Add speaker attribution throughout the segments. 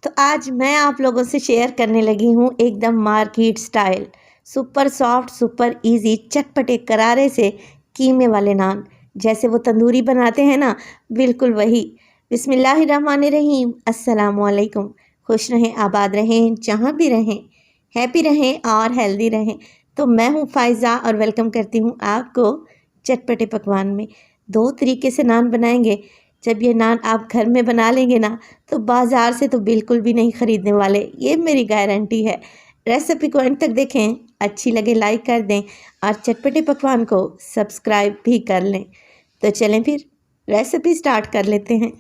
Speaker 1: तो आज मैं आप लोगों से शेयर करने लगी हूँ एकदम market style super soft super easy चटपटे करारे से कीमे वाले नान। जैसे वो तंदूरी बनाते हैं ना, बिल्कुल वही। बिस्मिल्लाहिर्रहमानिर्रहीम, अस्सलामुअलैकुम। खुश रहें, आबाद रहें, जहाँ भी रहें, हैप्पी रहें और हेल्दी रहें। तो मैं हूँ फ़ायज़ा और वेलकम करती हूँ आपको चटपटे पकवान में। दो तरीके से नान बनाएंगे। जब ये नान आप घर में बना लेंगे ना, तो बाज़ार से तो बिल्कुल भी नहीं ख़रीदने वाले, ये मेरी गारंटी है। रेसिपी को एंड तक देखें, अच्छी लगे लाइक कर दें और चटपटे पकवान को सब्सक्राइब भी कर लें। तो चलें फिर रेसिपी स्टार्ट कर लेते हैं।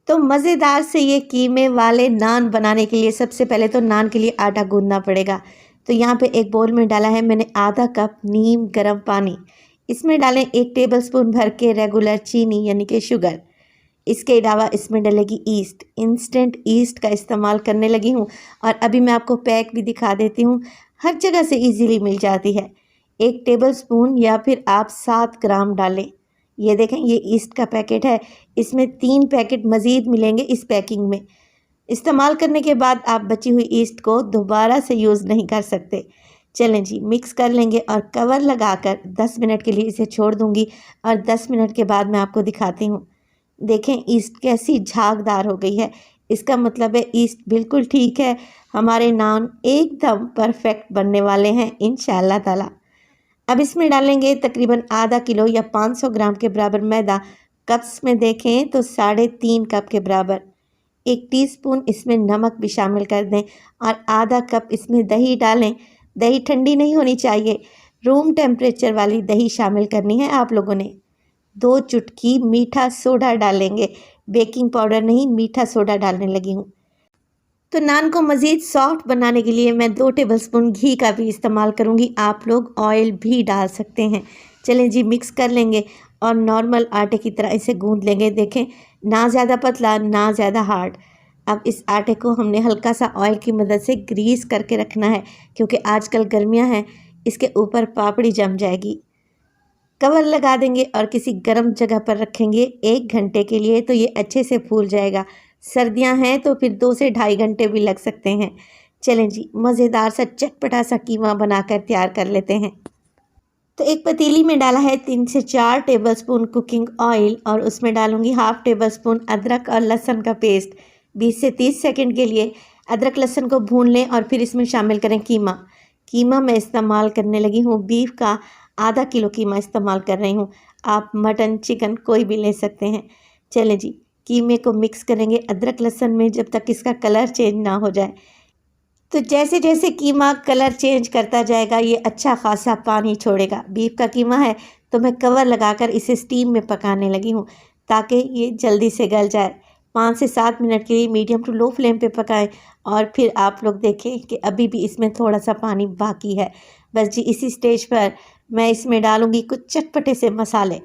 Speaker 1: तो मज़ेदार से ये कीमे वाले नान बनाने के लिए सबसे पहले तो नान के लिए आटा गूंदना पड़ेगा। तो यहाँ पे एक बोल में डाला है मैंने आधा कप नीम गर्म पानी। इसमें डालें 1 टेबलस्पून भर के रेगुलर चीनी यानी कि शुगर। इसके अलावा इसमें डलेगी ईस्ट। इंस्टेंट ईस्ट का इस्तेमाल करने लगी हूँ और अभी मैं आपको पैक भी दिखा देती हूँ, हर जगह से इजीली मिल जाती है। 1 टेबलस्पून या फिर आप 7 ग्राम डालें। ये देखें, ये ईस्ट का पैकेट है, इसमें 3 पैकेट मज़ीद मिलेंगे इस पैकिंग में। इस्तेमाल करने के बाद आप बची हुई ईस्ट को दोबारा से यूज़ नहीं कर सकते। चलें जी, मिक्स कर लेंगे और कवर लगाकर 10 मिनट के लिए इसे छोड़ दूँगी और 10 मिनट के बाद मैं आपको दिखाती हूँ। देखें ईस्ट कैसी झागदार हो गई है, इसका मतलब है ईस्ट बिल्कुल ठीक है। हमारे नान एकदम परफेक्ट बनने वाले हैं इंशाअल्लाह ताला। अब इसमें डालेंगे तकरीबन आधा किलो या 500 ग्राम के बराबर मैदा। कप्स में देखें तो 3.5 कप के बराबर। 1 टीस्पून इसमें नमक भी शामिल कर दें और आधा कप इसमें दही डालें। दही ठंडी नहीं होनी चाहिए, रूम टेम्परेचर वाली दही शामिल करनी है आप लोगों ने। 2 चुटकी मीठा सोडा डालेंगे, बेकिंग पाउडर नहीं, मीठा सोडा डालने लगी हूँ। तो नान को मज़ीद सॉफ्ट बनाने के लिए मैं 2 टेबलस्पून घी का भी इस्तेमाल करूँगी, आप लोग ऑयल भी डाल सकते हैं। चलें जी, मिक्स कर लेंगे और नॉर्मल आटे की तरह इसे गूंद लेंगे। देखें, ना ज़्यादा पतला ना ज़्यादा हार्ड। अब इस आटे को हमने हल्का सा ऑयल की मदद से ग्रीस करके रखना है, क्योंकि आजकल गर्मियाँ हैं, इसके ऊपर पापड़ी जम जाएगी। कवर लगा देंगे और किसी गर्म जगह पर रखेंगे 1 घंटे के लिए, तो ये अच्छे से फूल जाएगा। सर्दियां हैं तो फिर 2 से ढाई घंटे भी लग सकते हैं। चलें जी, मज़ेदार सा चटपटा सा कीमा बनाकर तैयार कर लेते हैं। तो एक पतीली में डाला है 3 से 4 टेबलस्पून कुकिंग ऑयल और उसमें डालूंगी हाफ़ टेबलस्पून अदरक और लहसुन का पेस्ट। 20 से 30 सेकंड के लिए अदरक लहसुन को भून लें और फिर इसमें शामिल करें कीमा। कीमा मैं इस्तेमाल करने लगी हूँ बीफ का, आधा किलो कीमा इस्तेमाल कर रही हूँ। आप मटन चिकन कोई भी ले सकते हैं। चलें जी, कीमे को मिक्स करेंगे अदरक लहसुन में जब तक इसका कलर चेंज ना हो जाए। तो जैसे जैसे कीमा कलर चेंज करता जाएगा, ये अच्छा खासा पानी छोड़ेगा। बीफ का कीमा है तो मैं कवर लगाकर इसे स्टीम में पकाने लगी हूँ ताकि ये जल्दी से गल जाए। 5 से 7 मिनट के लिए मीडियम टू लो फ्लेम पे पकाएं और फिर आप लोग देखें कि अभी भी इसमें थोड़ा सा पानी बाकी है। बस जी, इसी स्टेज पर मैं इसमें डालूँगी कुछ चटपटे से मसाले।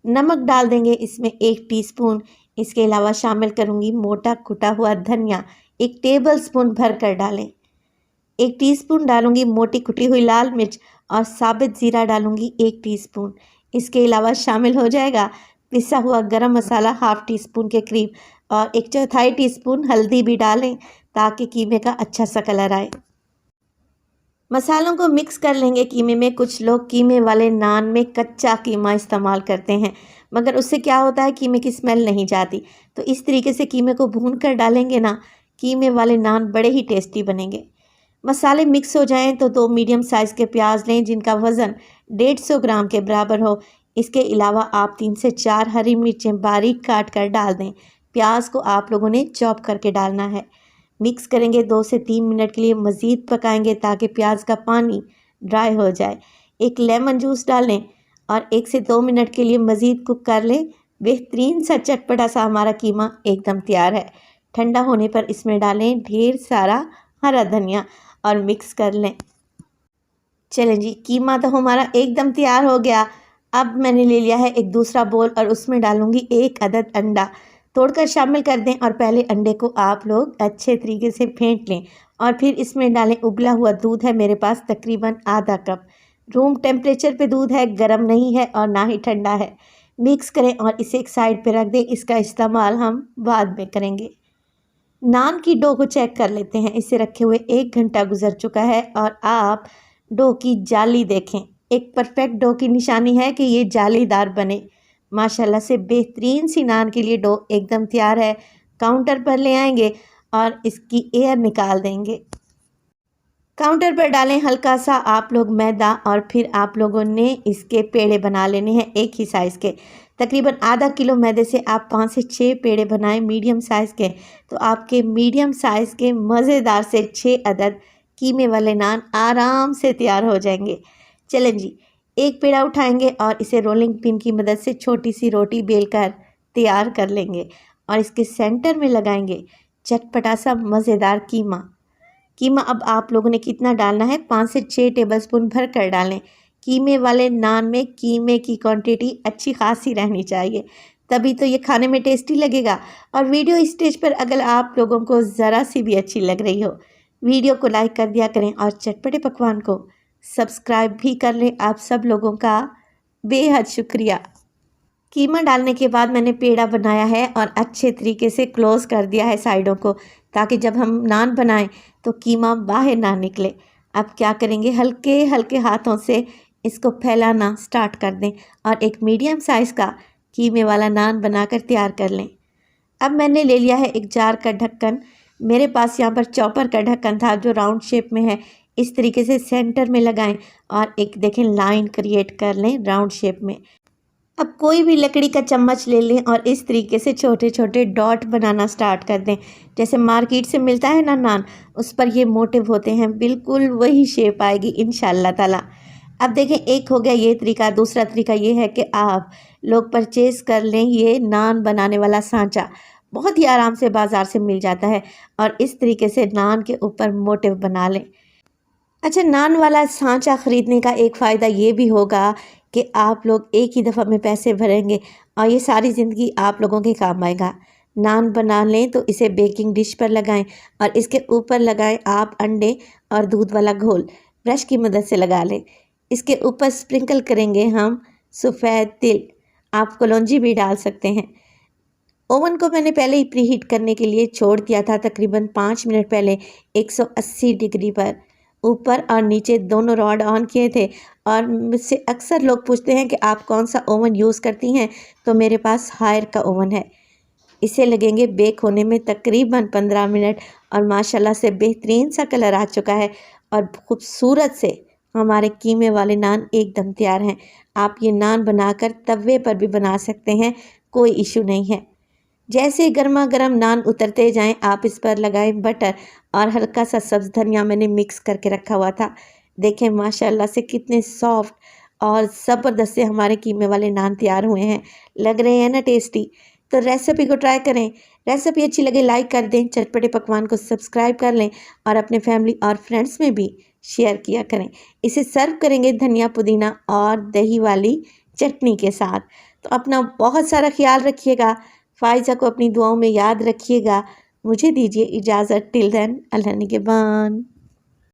Speaker 1: नमक डाल देंगे इसमें 1 टीस्पून। इसके अलावा शामिल करूँगी मोटा कुटा हुआ धनिया, 1 टेबलस्पून भर कर डालें। 1 टीस्पून डालूँगी मोटी कुटी हुई लाल मिर्च और साबित ज़ीरा डालूँगी 1 टीस्पून। इसके अलावा शामिल हो जाएगा पिसा हुआ गरम मसाला हाफ़ टीस्पून के करीब और 1/4 टीस्पून हल्दी भी डालें ताकि कीमे का अच्छा सा कलर आए। मसालों को मिक्स कर लेंगे कीमे में। कुछ लोग कीमे वाले नान में कच्चा कीमा इस्तेमाल करते हैं, मगर उससे क्या होता है, कीमे की स्मेल नहीं जाती। तो इस तरीके से कीमे को भून कर डालेंगे ना, कीमे वाले नान बड़े ही टेस्टी बनेंगे। मसाले मिक्स हो जाएं तो 2 मीडियम साइज़ के प्याज लें जिनका वज़न 150 ग्राम के बराबर हो। इसके अलावा आप 3 से 4 हरी मिर्चें बारीक काट कर डाल दें। प्याज को आप लोगों ने चॉप करके डालना है। मिक्स करेंगे, 2 से 3 मिनट के लिए मज़ीद पकाएंगे ताकि प्याज का पानी ड्राई हो जाए। 1 लेमन जूस डालें और 1 से 2 मिनट के लिए मज़ीद कुक कर लें। बेहतरीन सा चटपटा सा हमारा कीमा एकदम तैयार है। ठंडा होने पर इसमें डालें ढेर सारा हरा धनिया और मिक्स कर लें। चलें जी, कीमा तो हमारा एकदम तैयार हो गया। अब मैंने ले लिया है एक दूसरा बोल और उसमें डालूंगी 1 अदद अंडा। तोड़कर शामिल कर दें और पहले अंडे को आप लोग अच्छे तरीके से फेंट लें और फिर इसमें डालें उबला हुआ दूध है मेरे पास तकरीबन आधा कप। रूम टेम्परेचर पे दूध है, गर्म नहीं है और ना ही ठंडा है। मिक्स करें और इसे एक साइड पे रख दें, इसका इस्तेमाल हम बाद में करेंगे। नान की डो को चेक कर लेते हैं। इसे रखे हुए 1 घंटा गुजर चुका है और आप डो की जाली देखें। एक परफेक्ट डो की निशानी है कि ये जालीदार बने। माशाल्लाह से बेहतरीन सी नान के लिए डो एकदम तैयार है। काउंटर पर ले आएंगे और इसकी एयर निकाल देंगे। काउंटर पर डालें हल्का सा आप लोग मैदा और फिर आप लोगों ने इसके पेड़े बना लेने हैं एक ही साइज़ के। तकरीबन आधा किलो मैदे से आप 5 से 6 पेड़े बनाएं मीडियम साइज़ के, तो आपके मीडियम साइज़ के मज़ेदार से 6 अदद कीमे वाले नान आराम से तैयार हो जाएंगे। चलें जी, एक पेड़ा उठाएंगे और इसे रोलिंग पिन की मदद से छोटी सी रोटी बेलकर तैयार कर लेंगे और इसके सेंटर में लगाएंगे चटपटा सा मज़ेदार कीमा। कीमा अब आप लोगों ने कितना डालना है, 5 से 6 टेबलस्पून भर कर डालें। कीमे वाले नान में कीमे की क्वांटिटी अच्छी खासी रहनी चाहिए, तभी तो ये खाने में टेस्टी लगेगा। और वीडियो स्टेज पर अगर आप लोगों को ज़रा सी भी अच्छी लग रही हो, वीडियो को लाइक कर दिया करें और चटपटे पकवान को सब्सक्राइब भी कर लें। आप सब लोगों का बेहद शुक्रिया। कीमा डालने के बाद मैंने पेड़ा बनाया है और अच्छे तरीके से क्लोज़ कर दिया है साइडों को, ताकि जब हम नान बनाएं तो कीमा बाहर ना निकले। अब क्या करेंगे, हल्के हल्के हाथों से इसको फैलाना स्टार्ट कर दें और एक मीडियम साइज़ का कीमे वाला नान बनाकर तैयार कर लें। अब मैंने ले लिया है एक जार का ढक्कन। मेरे पास यहाँ पर चॉपर का ढक्कन था जो राउंड शेप में है। इस तरीके से सेंटर में लगाएं और एक देखें लाइन क्रिएट कर लें राउंड शेप में। अब कोई भी लकड़ी का चम्मच ले लें और इस तरीके से छोटे छोटे डॉट बनाना स्टार्ट कर दें। जैसे मार्केट से मिलता है ना नान, उस पर ये मोटिव होते हैं, बिल्कुल वही शेप आएगी इंशाल्लाह ताला। अब देखें, एक हो गया ये तरीका। दूसरा तरीका ये है कि आप लोग परचेज़ कर लें ये नान बनाने वाला सांचा। बहुत ही आराम से बाज़ार से मिल जाता है और इस तरीके से नान के ऊपर मोटिव बना लें। अच्छा, नान वाला सांचा ख़रीदने का एक फ़ायदा ये भी होगा कि आप लोग एक ही दफ़ा में पैसे भरेंगे और ये सारी ज़िंदगी आप लोगों के काम आएगा। नान बना लें तो इसे बेकिंग डिश पर लगाएं और इसके ऊपर लगाएं आप अंडे और दूध वाला घोल, ब्रश की मदद से लगा लें। इसके ऊपर स्प्रिंकल करेंगे हम सफ़ेद तिल, आप कलौंजी भी डाल सकते हैं। ओवन को मैंने पहले ही प्रीहीट करने के लिए छोड़ दिया था, तकरीबन 5 मिनट पहले 180 डिग्री पर ऊपर और नीचे दोनों रॉड ऑन किए थे। और मुझसे अक्सर लोग पूछते हैं कि आप कौन सा ओवन यूज़ करती हैं, तो मेरे पास हायर का ओवन है। इसे लगेंगे बेक होने में तकरीबन 15 मिनट और माशाल्लाह से बेहतरीन सा कलर आ चुका है और खूबसूरत से हमारे कीमे वाले नान एकदम तैयार हैं। आप ये नान बनाकर तवे पर भी बना सकते हैं, कोई इशू नहीं है। जैसे गर्मा गर्म नान उतरते जाएं आप इस पर लगाएं बटर और हल्का सा सब्ज़ धनिया मैंने मिक्स करके रखा हुआ था। देखें माशाल्लाह से कितने सॉफ्ट और ज़बरदस्त से हमारे कीमे वाले नान तैयार हुए हैं। लग रहे हैं ना टेस्टी। तो रेसिपी को ट्राई करें। रेसिपी अच्छी लगे लाइक कर दें, चटपटे पकवान को सब्सक्राइब कर लें और अपने फैमिली और फ्रेंड्स में भी शेयर किया करें। इसे सर्व करेंगे धनिया पुदीना और दही वाली चटनी के साथ। तो अपना बहुत सारा ख्याल रखिएगा। फ़ाइज़ा को अपनी दुआओं में याद रखिएगा। मुझे दीजिए इजाज़त। टिल देन, अल्लाह निगहबान।